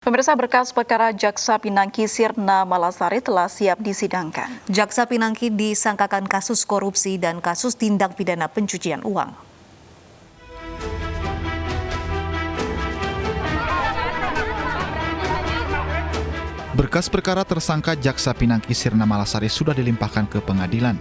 Pemirsa, berkas perkara Jaksa Pinangki Sirna Malasari telah siap disidangkan. Jaksa Pinangki disangkakan kasus korupsi dan kasus tindak pidana pencucian uang. Berkas perkara tersangka Jaksa Pinangki Sirna Malasari sudah dilimpahkan ke pengadilan.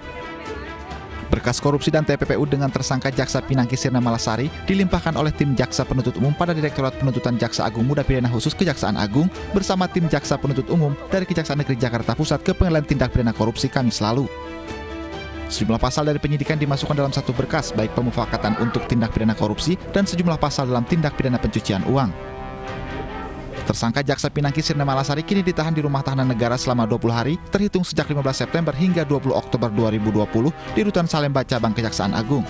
Berkas korupsi dan TPPU dengan tersangka Jaksa Pinangki Sirna Malasari dilimpahkan oleh tim Jaksa Penuntut Umum pada Direktorat Penuntutan Jaksa Agung Muda Pidana Khusus Kejaksaan Agung bersama tim Jaksa Penuntut Umum dari Kejaksaan Negeri Jakarta Pusat ke Pengadilan Tindak Pidana Korupsi Kamis lalu. Sejumlah pasal dari penyidikan dimasukkan dalam satu berkas, baik pemufakatan untuk tindak pidana korupsi dan sejumlah pasal dalam tindak pidana pencucian uang. Tersangka Jaksa Pinangki Sirna Malasari kini ditahan di rumah tahanan negara selama 20 hari, terhitung sejak 15 September hingga 20 Oktober 2020 di Rutan Salemba Cabang Kejaksaan Agung.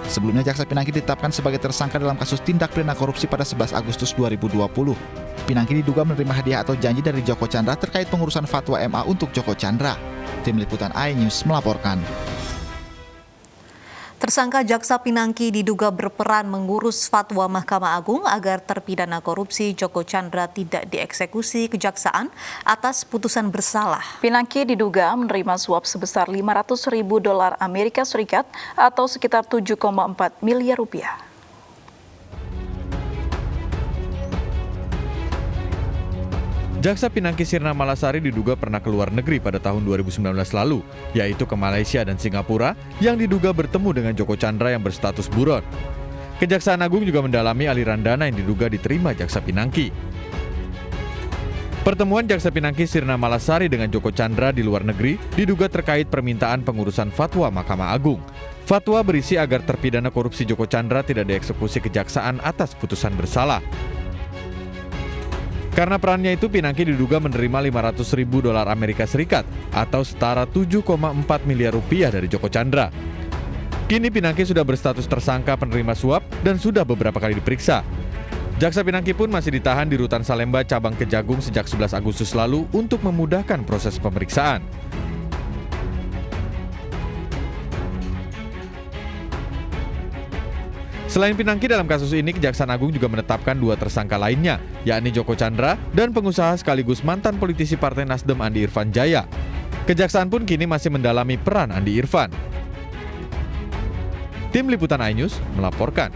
Sebelumnya Jaksa Pinangki ditetapkan sebagai tersangka dalam kasus tindak pidana korupsi pada 11 Agustus 2020. Pinangki diduga menerima hadiah atau janji dari Joko Chandra terkait pengurusan fatwa MA untuk Joko Chandra. Tim Liputan iNews melaporkan. Tersangka Jaksa Pinangki diduga berperan mengurus fatwa Mahkamah Agung agar terpidana korupsi Joko Chandra tidak dieksekusi kejaksaan atas putusan bersalah. Pinangki diduga menerima suap sebesar $500.000 Amerika Serikat atau sekitar 7,4 miliar rupiah. Jaksa Pinangki Sirna Malasari diduga pernah keluar negeri pada tahun 2019 lalu, yaitu ke Malaysia dan Singapura, yang diduga bertemu dengan Joko Chandra yang berstatus buron. Kejaksaan Agung juga mendalami aliran dana yang diduga diterima Jaksa Pinangki. Pertemuan Jaksa Pinangki Sirna Malasari dengan Joko Chandra di luar negeri diduga terkait permintaan pengurusan fatwa Mahkamah Agung. Fatwa berisi agar terpidana korupsi Joko Chandra tidak dieksekusi kejaksaan atas putusan bersalah. Karena perannya itu, Pinangki diduga menerima $500.000 Amerika Serikat atau setara 7,4 miliar rupiah dari Joko Chandra. Kini Pinangki sudah berstatus tersangka penerima suap dan sudah beberapa kali diperiksa. Jaksa Pinangki pun masih ditahan di Rutan Salemba Cabang Kejagung sejak 11 Agustus lalu untuk memudahkan proses pemeriksaan. Selain Pinangki, dalam kasus ini Kejaksaan Agung juga menetapkan 2 tersangka lainnya, yakni Joko Chandra dan pengusaha sekaligus mantan politisi Partai Nasdem Andi Irfan Jaya. Kejaksaan pun kini masih mendalami peran Andi Irfan. Tim Liputan iNews melaporkan.